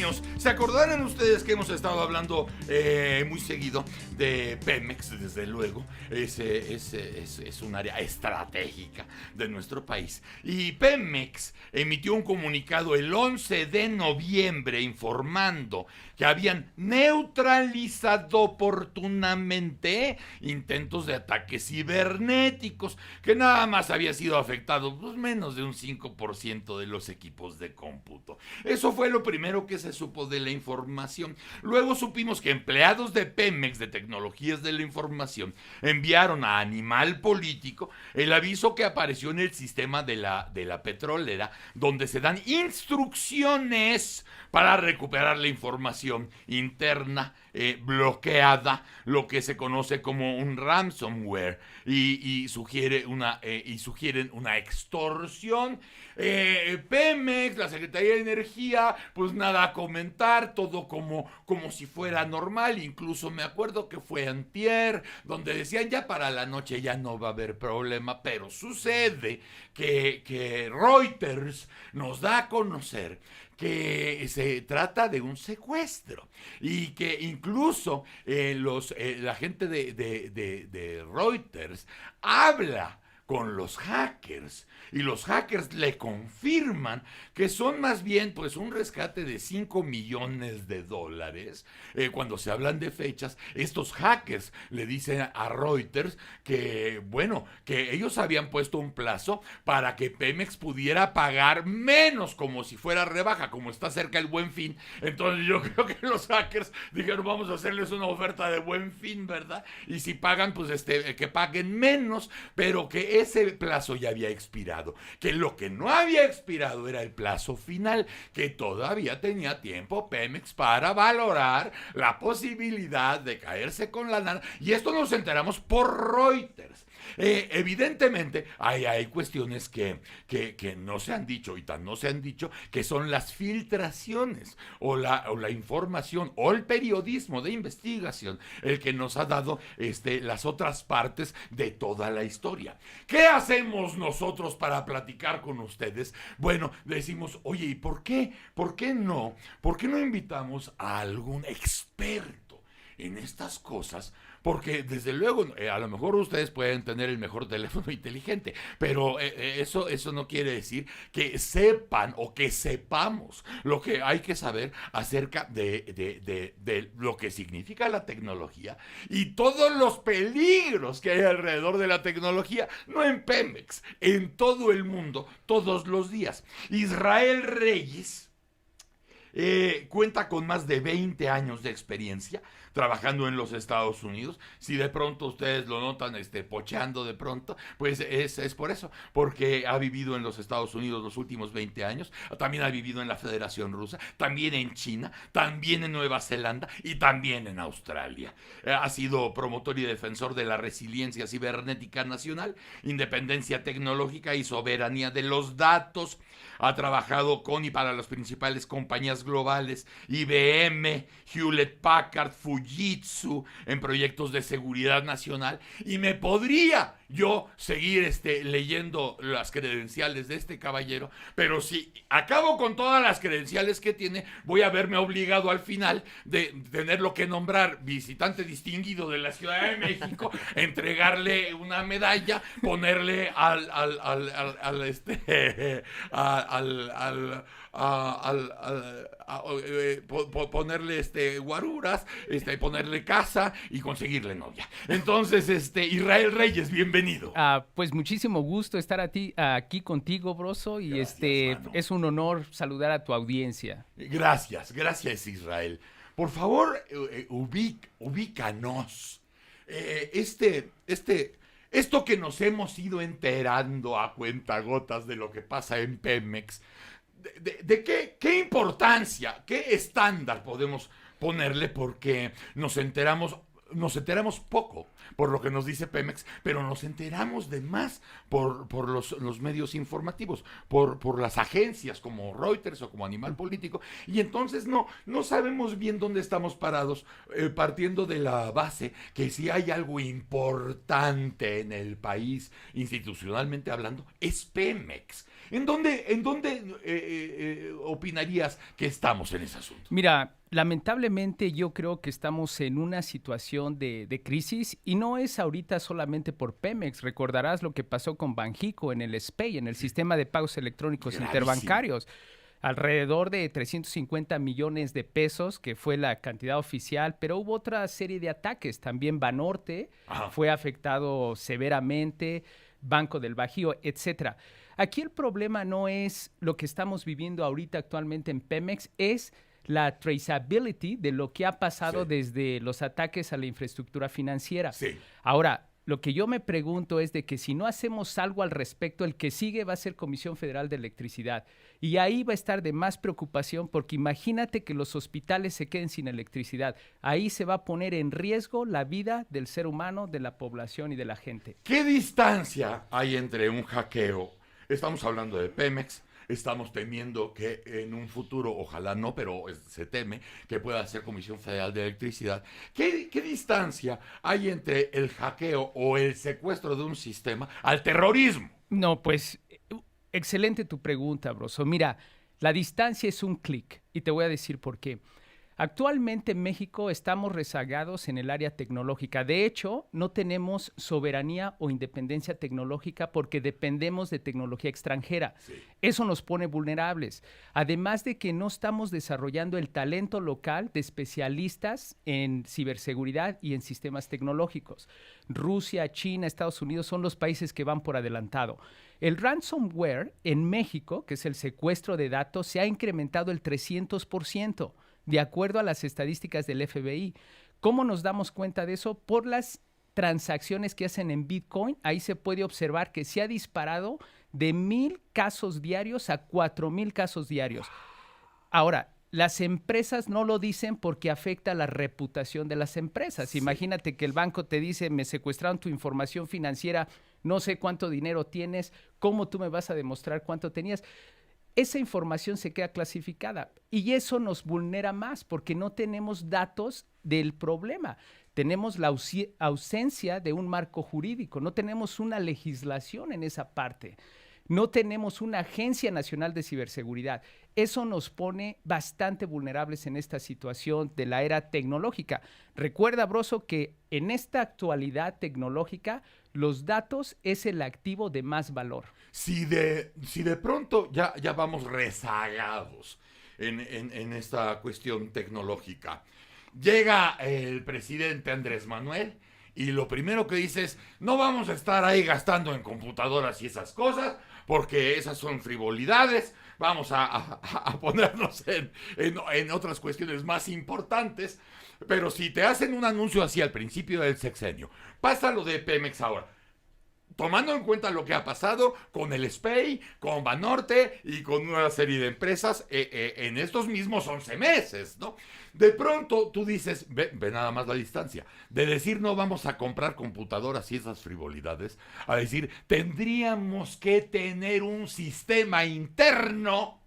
años. ¿Se acordarán ustedes que hemos estado hablando muy seguido de Pemex, desde luego? Es un área estratégica de nuestro país. Y Pemex emitió un comunicado el 11 de noviembre informando que habían neutralizado oportunamente intentos de ataques cibernéticos, que nada más había sido afectado pues, menos de un 5% de los equipos de cómputo. Eso fue lo primero que se supo de la información. Luego supimos que empleados de Pemex, de Tecnologías de la Información, enviaron a Animal Político el aviso que apareció en el sistema de la petrolera, donde se dan instrucciones para recuperar la información interna bloqueada, lo que se conoce como un ransomware, y sugieren una extorsión. Pemex, la Secretaría de Energía, pues nada a comentar, todo como si fuera normal. Incluso me acuerdo que fue antier, donde decían ya para la noche ya no va a haber problema, pero sucede que Reuters nos da a conocer que se trata de un secuestro y que incluso la gente de Reuters habla con los hackers y los hackers le confirman que son más bien pues un rescate de $5 millones. Cuando se hablan de fechas, estos hackers le dicen a Reuters que bueno, que ellos habían puesto un plazo para que Pemex pudiera pagar menos, como si fuera rebaja, como está cerca el Buen Fin. Entonces yo creo que los hackers dijeron vamos a hacerles una oferta de Buen Fin, ¿verdad? Y si pagan pues que paguen menos, pero que ese plazo ya había expirado, que lo que no había expirado era el plazo final, que todavía tenía tiempo Pemex para valorar la posibilidad de caerse con la lana, y esto nos enteramos por Reuters. Evidentemente hay cuestiones que no se han dicho, y tan no se han dicho que son las filtraciones o la información o el periodismo de investigación el que nos ha dado las otras partes de toda la historia. ¿Qué hacemos nosotros para platicar con ustedes? Bueno, decimos, oye, ¿y por qué? ¿Por qué no invitamos a algún experto en estas cosas? Porque desde luego, a lo mejor ustedes pueden tener el mejor teléfono inteligente, pero eso no quiere decir que sepan o que sepamos lo que hay que saber acerca de lo que significa la tecnología y todos los peligros que hay alrededor de la tecnología, no en Pemex, en todo el mundo, todos los días. Israel Reyes cuenta con más de 20 años de experiencia trabajando en los Estados Unidos. Si de pronto ustedes lo notan pocheando de pronto, pues es por eso, porque ha vivido en los Estados Unidos los últimos 20 años, también ha vivido en la Federación Rusa, también en China, también en Nueva Zelanda y también en Australia. Ha sido promotor y defensor de la resiliencia cibernética nacional, independencia tecnológica y soberanía de los datos. Ha trabajado con y para las principales compañías globales, IBM, Hewlett Packard, Fujitsu, en proyectos de seguridad nacional, y me podría yo seguir leyendo las credenciales de este caballero, pero si acabo con todas las credenciales que tiene, voy a verme obligado al final de tenerlo que nombrar visitante distinguido de la Ciudad de México, entregarle una medalla, ponerle ponerle guaruras, ponerle casa y conseguirle novia. Entonces, Israel Reyes, bienvenido. Pues muchísimo gusto estar aquí contigo, Broso, y Gracias, es un honor saludar a tu audiencia. Gracias Israel. Por favor, ubícanos. Esto que nos hemos ido enterando a cuentagotas de lo que pasa en Pemex, de qué importancia, qué estándar podemos ponerle, porque nos enteramos nos enteramos poco por lo que nos dice Pemex, pero nos enteramos de más por los medios informativos, por las agencias como Reuters o como Animal Político, y entonces no sabemos bien dónde estamos parados, partiendo de la base que si hay algo importante en el país, institucionalmente hablando, es Pemex. ¿En dónde opinarías que estamos en ese asunto? Mira, lamentablemente yo creo que estamos en una situación de crisis y no es ahorita solamente por Pemex. Recordarás lo que pasó con Banxico en el SPEI, en el sistema de pagos electrónicos Gravísimo. interbancarios. Alrededor de 350 millones de pesos, que fue la cantidad oficial, pero hubo otra serie de ataques. También Banorte fue afectado severamente, Banco del Bajío, etcétera. Aquí el problema no es lo que estamos viviendo ahorita actualmente en Pemex, es la traceability de lo que ha pasado desde los ataques a la infraestructura financiera. Sí. Ahora, lo que yo me pregunto es de que si no hacemos algo al respecto, el que sigue va a ser Comisión Federal de Electricidad. Y ahí va a estar de más preocupación porque imagínate que los hospitales se queden sin electricidad. Ahí se va a poner en riesgo la vida del ser humano, de la población y de la gente. ¿Qué distancia hay entre un hackeo? Estamos hablando de Pemex. Estamos temiendo que en un futuro, ojalá no, pero se teme que pueda ser Comisión Federal de Electricidad. ¿Qué distancia hay entre el hackeo o el secuestro de un sistema al terrorismo? No, pues, excelente tu pregunta, Broso. Mira, la distancia es un clic y te voy a decir por qué. Actualmente en México estamos rezagados en el área tecnológica. De hecho, no tenemos soberanía o independencia tecnológica porque dependemos de tecnología extranjera. Sí. Eso nos pone vulnerables. Además de que no estamos desarrollando el talento local de especialistas en ciberseguridad y en sistemas tecnológicos. Rusia, China, Estados Unidos son los países que van por adelantado. El ransomware en México, que es el secuestro de datos, se ha incrementado el 300%. De acuerdo a las estadísticas del FBI. ¿Cómo nos damos cuenta de eso? Por las transacciones que hacen en Bitcoin. Ahí se puede observar que se ha disparado de 1,000 casos diarios a 4,000 casos diarios. Ahora, las empresas no lo dicen porque afecta la reputación de las empresas. Sí. Imagínate que el banco te dice, me secuestraron tu información financiera, no sé cuánto dinero tienes, ¿cómo tú me vas a demostrar cuánto tenías? Esa información se queda clasificada y eso nos vulnera más porque no tenemos datos del problema. Tenemos la ausencia de un marco jurídico, no tenemos una legislación en esa parte, no tenemos una Agencia Nacional de Ciberseguridad. Eso nos pone bastante vulnerables en esta situación de la era tecnológica. Recuerda, Broso, que en esta actualidad tecnológica los datos es el activo de más valor. Si de pronto ya vamos rezagados en esta cuestión tecnológica, llega el presidente Andrés Manuel y lo primero que dice es, no vamos a estar ahí gastando en computadoras y esas cosas, porque esas son frivolidades, vamos a ponernos en otras cuestiones más importantes. Pero si te hacen un anuncio así al principio del sexenio, pasa lo de Pemex ahora, tomando en cuenta lo que ha pasado con el SPEI, con Banorte y con una serie de empresas en estos mismos 11 meses, ¿no? De pronto tú dices, ve nada más la distancia, de decir no vamos a comprar computadoras y esas frivolidades, a decir tendríamos que tener un sistema interno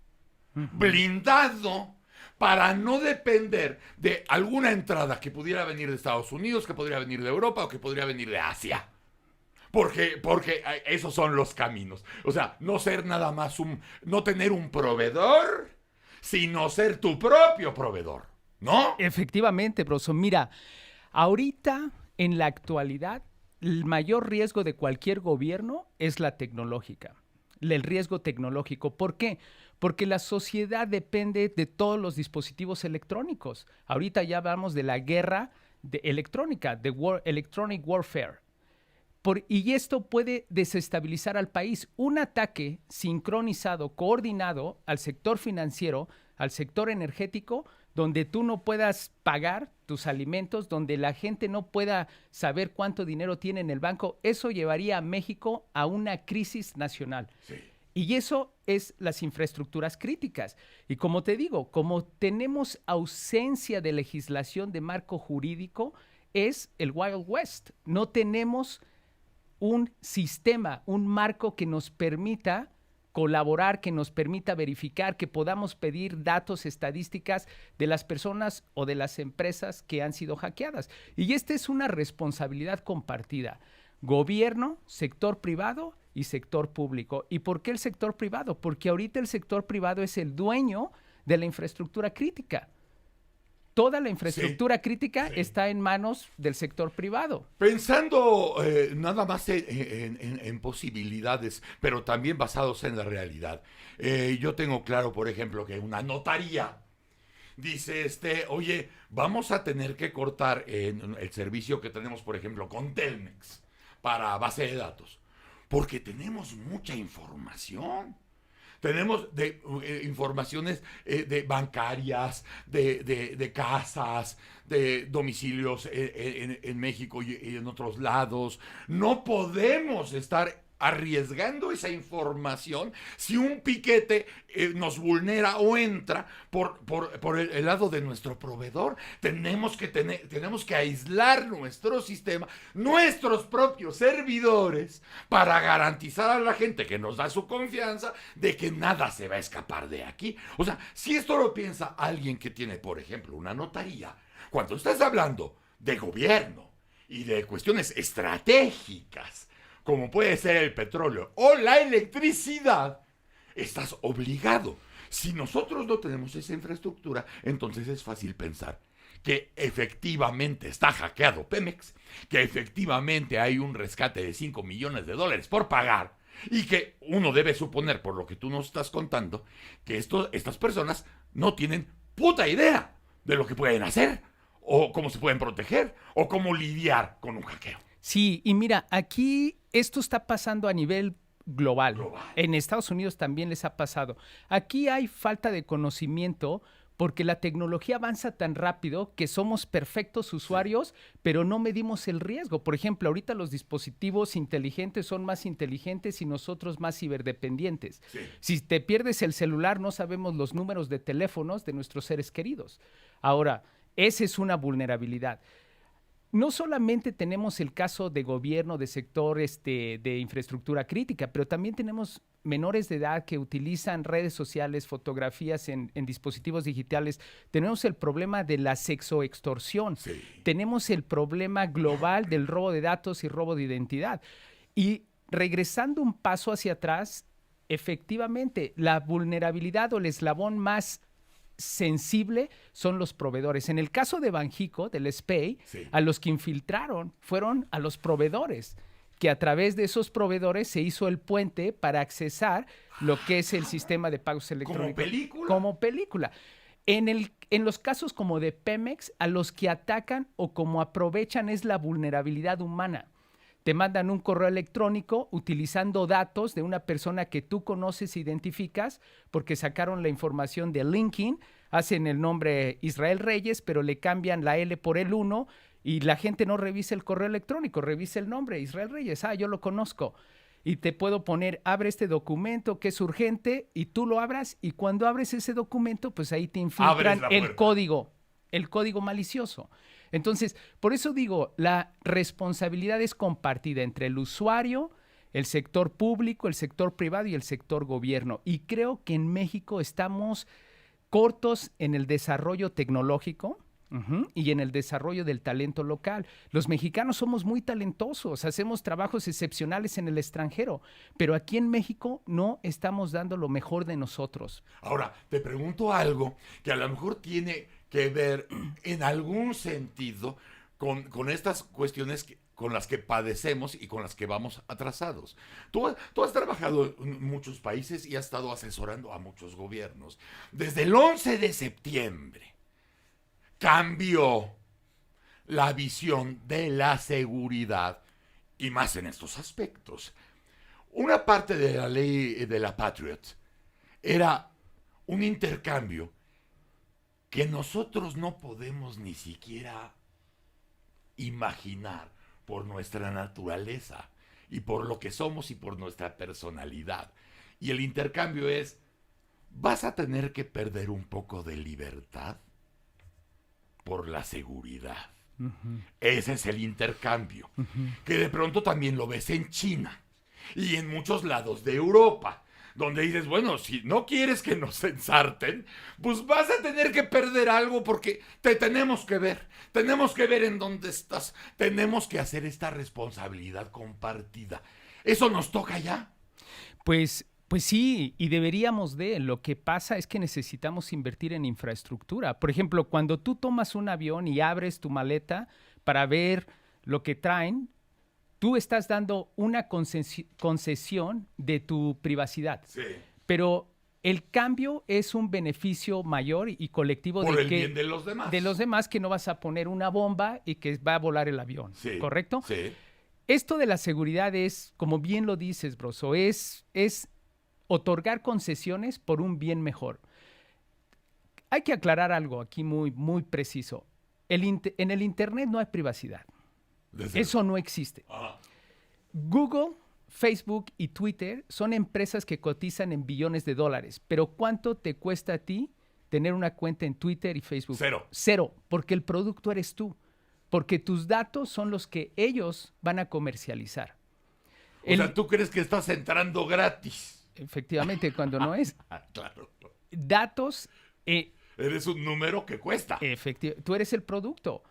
blindado para no depender de alguna entrada que pudiera venir de Estados Unidos, que podría venir de Europa o que podría venir de Asia. Porque esos son los caminos. O sea, no ser nada más no tener un proveedor, sino ser tu propio proveedor, ¿no? Efectivamente, Broso. Mira, ahorita, en la actualidad, el mayor riesgo de cualquier gobierno es la tecnológica. El riesgo tecnológico. ¿Por qué? Porque la sociedad depende de todos los dispositivos electrónicos. Ahorita ya hablamos de la guerra electrónica, de electronic warfare. Y esto puede desestabilizar al país. Un ataque sincronizado, coordinado al sector financiero, al sector energético, donde tú no puedas pagar tus alimentos, donde la gente no pueda saber cuánto dinero tiene en el banco, eso llevaría a México a una crisis nacional. Sí. Y eso es las infraestructuras críticas. Y como te digo, como tenemos ausencia de legislación de marco jurídico, es el Wild West. No tenemos un sistema, un marco que nos permita colaborar, que nos permita verificar, que podamos pedir datos, estadísticas de las personas o de las empresas que han sido hackeadas. Y esta es una responsabilidad compartida. Gobierno, sector privado y sector público. ¿Y por qué el sector privado? Porque ahorita el sector privado es el dueño de la infraestructura crítica. Toda la infraestructura crítica está en manos del sector privado. Pensando nada más en posibilidades, pero también basados en la realidad. Yo tengo claro, por ejemplo, que una notaría dice, oye, vamos a tener que cortar el servicio que tenemos, por ejemplo, con Telmex para base de datos, porque tenemos mucha información. Tenemos informaciones de bancarias, de casas, de domicilios en México y en otros lados. No podemos estar arriesgando esa información si un piquete nos vulnera o entra por el lado de nuestro proveedor. Tenemos que aislar nuestro sistema, nuestros propios servidores, para garantizar a la gente que nos da su confianza de que nada se va a escapar de aquí. O sea, si esto lo piensa alguien que tiene, por ejemplo, una notaría, cuando estás hablando de gobierno y de cuestiones estratégicas, como puede ser el petróleo o la electricidad, estás obligado. Si nosotros no tenemos esa infraestructura, entonces es fácil pensar que efectivamente está hackeado Pemex, que efectivamente hay un rescate de $5 millones por pagar, y que uno debe suponer, por lo que tú nos estás contando, que estas personas no tienen puta idea de lo que pueden hacer, o cómo se pueden proteger, o cómo lidiar con un hackeo. Sí, y mira, aquí esto está pasando a nivel global. En Estados Unidos también les ha pasado. Aquí hay falta de conocimiento porque la tecnología avanza tan rápido que somos perfectos usuarios, pero no medimos el riesgo. Por ejemplo, ahorita los dispositivos inteligentes son más inteligentes y nosotros más ciberdependientes. Sí. Si te pierdes el celular, no sabemos los números de teléfonos de nuestros seres queridos. Ahora, esa es una vulnerabilidad. No solamente tenemos el caso de gobierno, de sectores de infraestructura crítica, pero también tenemos menores de edad que utilizan redes sociales, fotografías en dispositivos digitales. Tenemos el problema de la sexoextorsión. Sí. Tenemos el problema global del robo de datos y robo de identidad. Y regresando un paso hacia atrás, efectivamente, la vulnerabilidad o el eslabón más sensible son los proveedores. En el caso de Banxico, del SPEI, a los que infiltraron fueron a los proveedores, que a través de esos proveedores se hizo el puente para accesar lo que es el sistema de pagos electrónicos. ¿Como película? Como película. En los casos como de Pemex, a los que atacan o como aprovechan es la vulnerabilidad humana. Te mandan un correo electrónico utilizando datos de una persona que tú conoces e identificas porque sacaron la información de LinkedIn, hacen el nombre Israel Reyes, pero le cambian la L por el 1 y la gente no revisa el correo electrónico, revisa el nombre, Israel Reyes, yo lo conozco. Y te puedo poner, abre este documento que es urgente y tú lo abras y cuando abres ese documento, pues ahí te infiltran el código malicioso. Entonces, por eso digo, la responsabilidad es compartida entre el usuario, el sector público, el sector privado y el sector gobierno. Y creo que en México estamos cortos en el desarrollo tecnológico y en el desarrollo del talento local. Los mexicanos somos muy talentosos, hacemos trabajos excepcionales en el extranjero, pero aquí en México no estamos dando lo mejor de nosotros. Ahora, te pregunto algo que a lo mejor tiene que ver en algún sentido con estas cuestiones con las que padecemos y con las que vamos atrasados. Tú has trabajado en muchos países y has estado asesorando a muchos gobiernos. Desde el 11 de septiembre cambió la visión de la seguridad y más en estos aspectos. Una parte de la ley de la Patriot era un intercambio que nosotros no podemos ni siquiera imaginar por nuestra naturaleza y por lo que somos y por nuestra personalidad. Y el intercambio es, vas a tener que perder un poco de libertad por la seguridad. Ese es el intercambio. Que de pronto también lo ves en China y en muchos lados de Europa, donde dices, bueno, si no quieres que nos ensarten, pues vas a tener que perder algo porque te tenemos que ver en dónde estás, tenemos que hacer esta responsabilidad compartida. ¿Eso nos toca ya? Pues sí, y deberíamos de. Lo que pasa es que necesitamos invertir en infraestructura. Por ejemplo, cuando tú tomas un avión y abres tu maleta para ver lo que traen, tú estás dando una concesión de tu privacidad. Sí. Pero el cambio es un beneficio mayor y colectivo Por de el que bien de los demás. de los demás, que no vas a poner una bomba y que va a volar el avión, Sí. ¿correcto? Sí. Esto de la seguridad es, como bien lo dices, Broso, es otorgar concesiones por un bien mejor. Hay que aclarar algo aquí muy, muy preciso. En el Internet no hay privacidad. Eso no existe. Ajá. Google, Facebook y Twitter son empresas que cotizan en billones de dólares. Pero ¿cuánto te cuesta a ti tener una cuenta en Twitter y Facebook? Cero, porque el producto eres tú. Porque tus datos son los que ellos van a comercializar. O sea, ¿tú crees que estás entrando gratis? Efectivamente, cuando no es. Claro. Datos. Eres un número que cuesta. Tú eres el producto.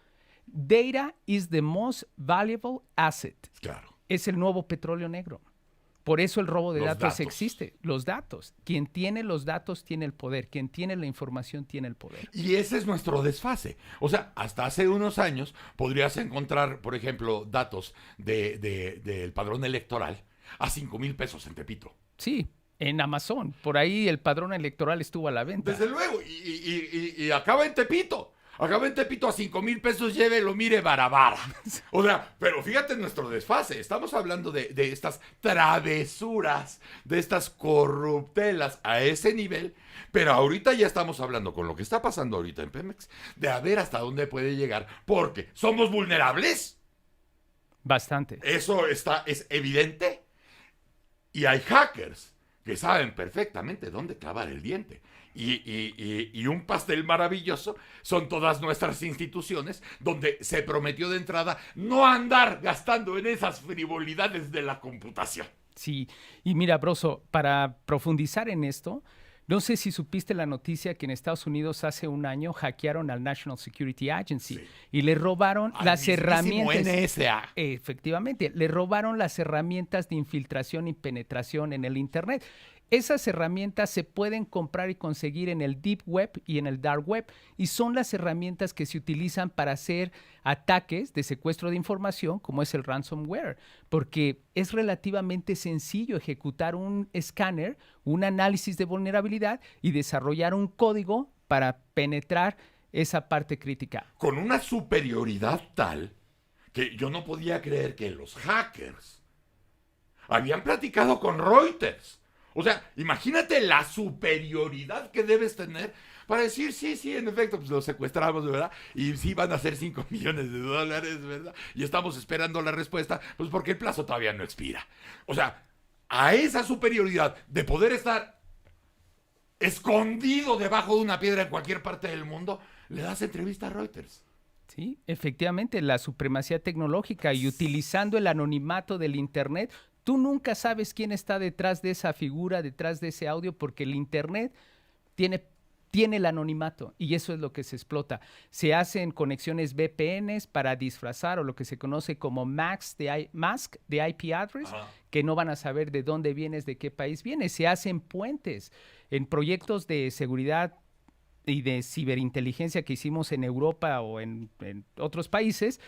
Data is the most valuable asset. Claro. Es el nuevo petróleo negro. Por eso el robo de Los datos datos. existe. Los datos. Quien tiene los datos tiene el poder. Quien tiene la información tiene el poder. Y ese es nuestro desfase. O sea, hasta hace unos años podrías encontrar, por ejemplo, datos del padrón electoral a 5,000 pesos en Tepito. Sí, en Amazon. Por ahí el padrón electoral estuvo a la venta. Desde luego. Y acaba en Tepito. Acaba en Tepito a 5,000 pesos, llévelo, mire, barabara. O sea, pero fíjate nuestro desfase. Estamos hablando de estas travesuras, de estas corruptelas a ese nivel. Pero ahorita ya estamos hablando, con lo que está pasando ahorita en Pemex, de a ver hasta dónde puede llegar. Porque somos vulnerables. Bastante. Eso es evidente. Y hay hackers que saben perfectamente dónde clavar el diente. Y un pastel maravilloso son todas nuestras instituciones donde se prometió de entrada no andar gastando en esas frivolidades de la computación. Sí, y mira, Broso, para profundizar en esto, no sé si supiste la noticia que en Estados Unidos hace un año hackearon al National Security Agency y le robaron las herramientas. NSA. Efectivamente, le robaron las herramientas de infiltración y penetración en el Internet. Esas herramientas se pueden comprar y conseguir en el Deep Web y en el Dark Web, y son las herramientas que se utilizan para hacer ataques de secuestro de información, como es el ransomware, porque es relativamente sencillo ejecutar un escáner, un análisis de vulnerabilidad y desarrollar un código para penetrar esa parte crítica. Con una superioridad tal que yo no podía creer que los hackers habían platicado con Reuters. O sea, imagínate la superioridad que debes tener para decir, sí, en efecto, pues los secuestramos, ¿verdad? Y sí van a ser 5 millones de dólares, ¿verdad? Y estamos esperando la respuesta, pues porque el plazo todavía no expira. O sea, a esa superioridad de poder estar escondido debajo de una piedra en cualquier parte del mundo, le das entrevista a Reuters. Sí, efectivamente, la supremacía tecnológica y utilizando el anonimato del Internet. Tú nunca sabes quién está detrás de esa figura, detrás de ese audio, porque el Internet tiene el anonimato y eso es lo que se explota. Se hacen conexiones VPNs para disfrazar o lo que se conoce como mask de IP address, que no van a saber de dónde vienes, de qué país vienes. Se hacen puentes en proyectos de seguridad y de ciberinteligencia que hicimos en Europa o en otros países.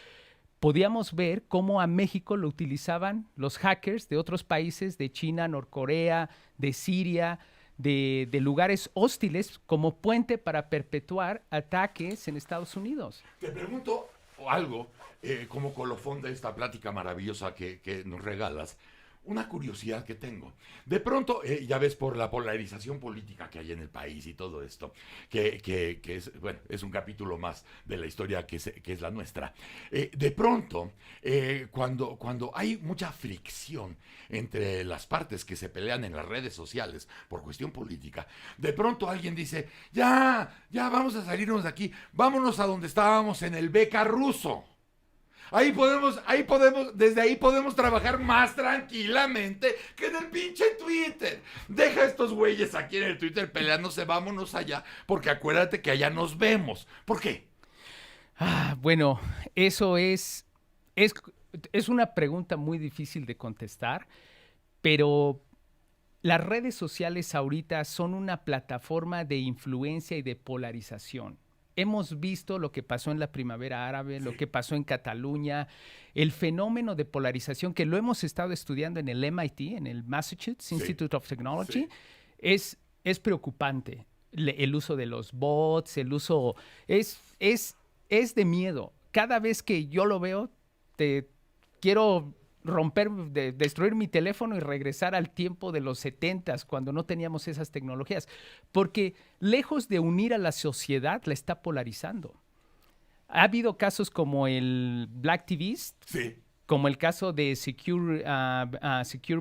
Podíamos ver cómo a México lo utilizaban los hackers de otros países, de China, Norcorea, de Siria, de lugares hostiles, como puente para perpetuar ataques en Estados Unidos. Te pregunto algo, como colofón de esta plática maravillosa que nos regalas. una curiosidad que tengo. De pronto, ya ves por la polarización política que hay en el país y todo esto, que es, bueno, es un capítulo más de la historia que es la nuestra. De pronto, cuando hay mucha fricción entre las partes que se pelean en las redes sociales por cuestión política, de pronto alguien dice, ya vamos a salirnos de aquí, vámonos a donde estábamos en el Beca Ruso. Desde ahí podemos trabajar más tranquilamente que en el pinche Twitter. Deja a estos güeyes aquí en el Twitter peleándose, vámonos allá, porque acuérdate que allá nos vemos. ¿Por qué? Bueno, eso es una pregunta muy difícil de contestar, pero las redes sociales ahorita son una plataforma de influencia y de polarización. Hemos visto lo que pasó en la primavera árabe, lo que pasó en Cataluña, el fenómeno de polarización que lo hemos estado estudiando en el MIT, en el Massachusetts Institute of Technology, es preocupante. El uso de los bots, el uso es de miedo. Cada vez que yo lo veo, quiero destruir mi teléfono y regresar al tiempo de los 70s, cuando no teníamos esas tecnologías, porque lejos de unir a la sociedad, la está polarizando. Ha habido casos como el Black TVist, como el caso de Secure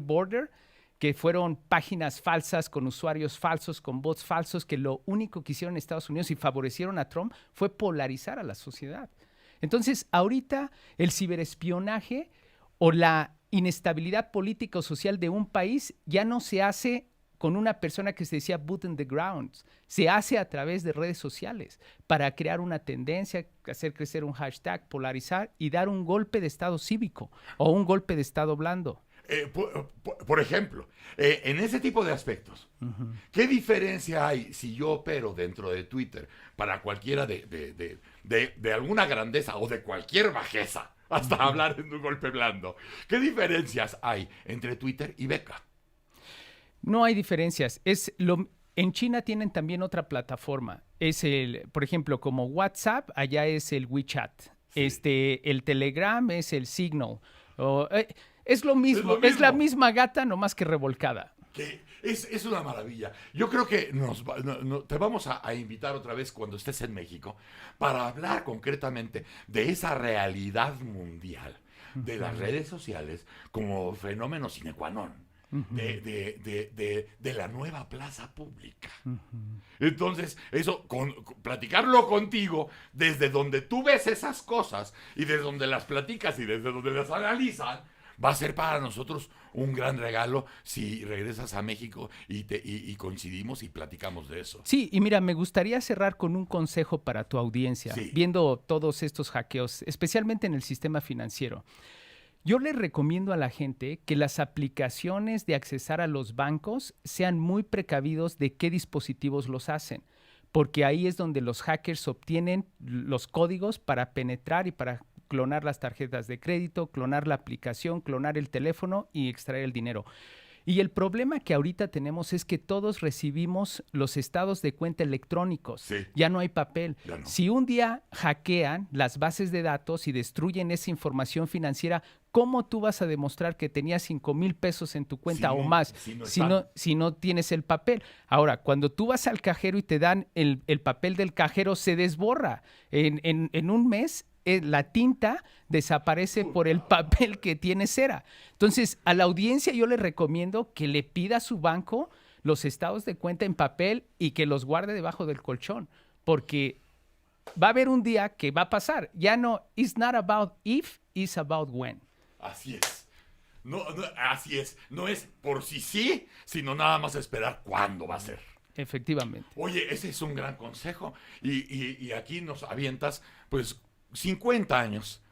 Border, que fueron páginas falsas, con usuarios falsos, con bots falsos, que lo único que hicieron en Estados Unidos y favorecieron a Trump fue polarizar a la sociedad. Entonces, ahorita el ciberespionaje o la inestabilidad política o social de un país ya no se hace con una persona que se decía boot in the ground, se hace a través de redes sociales para crear una tendencia, hacer crecer un hashtag, polarizar y dar un golpe de estado cívico o un golpe de estado blando. Por ejemplo, en ese tipo de aspectos, ¿qué diferencia hay si yo opero dentro de Twitter para cualquiera de alguna grandeza o de cualquier bajeza? Hasta hablar en un golpe blando. ¿Qué diferencias hay entre Twitter y Beca? No hay diferencias. En China tienen también otra plataforma. Por ejemplo, como WhatsApp, allá es el WeChat. El Telegram es el Signal. Es lo mismo. Es la misma gata, nomás que revolcada. Es una maravilla. Yo creo que te vamos a invitar otra vez cuando estés en México para hablar concretamente de esa realidad mundial de las redes sociales como fenómeno sine qua non de la nueva plaza pública. Entonces, platicarlo contigo desde donde tú ves esas cosas y desde donde las platicas y desde donde las analizan, va a ser para nosotros un gran regalo si regresas a México y coincidimos y platicamos de eso. Sí, y mira, me gustaría cerrar con un consejo para tu audiencia, viendo todos estos hackeos, especialmente en el sistema financiero. Yo les recomiendo a la gente que las aplicaciones de accesar a los bancos sean muy precavidos de qué dispositivos los hacen, porque ahí es donde los hackers obtienen los códigos para penetrar y para clonar las tarjetas de crédito, clonar la aplicación, clonar el teléfono y extraer el dinero. Y el problema que ahorita tenemos es que todos recibimos los estados de cuenta electrónicos. Ya no hay papel. No. Si un día hackean las bases de datos y destruyen esa información financiera, ¿cómo tú vas a demostrar que tenías 5,000 pesos en tu cuenta o más si no tienes el papel? Ahora, cuando tú vas al cajero y te dan el papel del cajero, se desborra. En un mes, la tinta desaparece por el papel que tiene cera. Entonces, a la audiencia yo le recomiendo que le pida a su banco los estados de cuenta en papel y que los guarde debajo del colchón, porque va a haber un día que va a pasar. Ya no, it's not about if, it's about when. Así es. Así es. No es por sí, sino nada más esperar cuándo va a ser. Efectivamente. Oye, ese es un gran consejo. Y aquí nos avientas, pues, 50 años,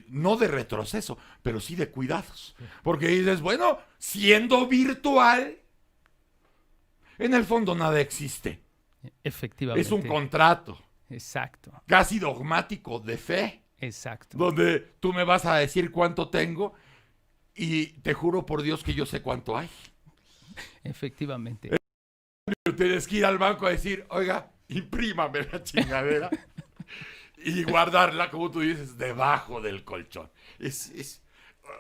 no de retroceso, pero sí de cuidados. Porque dices, bueno, siendo virtual, en el fondo nada existe. Efectivamente. Es un contrato. Exacto. Casi dogmático de fe. Exacto. Donde tú me vas a decir cuánto tengo y te juro por Dios que yo sé cuánto hay. Efectivamente. Tienes que ir al banco a decir, oiga, imprímame la chingadera. Y guardarla, como tú dices, debajo del colchón.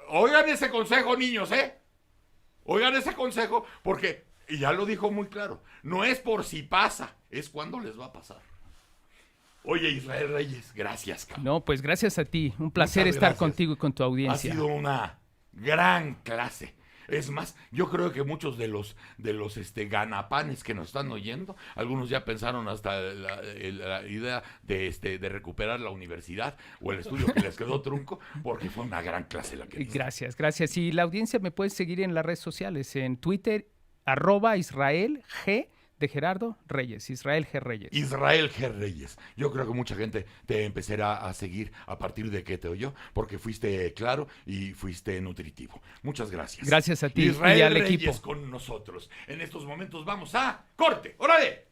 Oigan ese consejo, niños, ¿eh? Oigan ese consejo, porque, y ya lo dijo muy claro, no es por si pasa, es cuando les va a pasar. Oye, Israel Reyes, gracias, cabrón. No, pues gracias a ti. Un placer Muchas estar gracias. contigo y con tu Ha audiencia. sido una gran clase. Es más, yo creo que muchos de los ganapanes que nos están oyendo, algunos ya pensaron hasta la idea de recuperar la universidad o el estudio que les quedó trunco, porque fue una gran clase la que diste. Gracias, gracias. Y la audiencia me puede seguir en las redes sociales, en Twitter, @Israel G de Gerardo Reyes, Israel G. Reyes. Israel G. Reyes. Yo creo que mucha gente te empezará a seguir a partir de que te oyó, porque fuiste claro y fuiste nutritivo. Muchas gracias. Gracias a ti Israel y al Reyes equipo. con nosotros. En estos momentos vamos a corte. ¡Órale!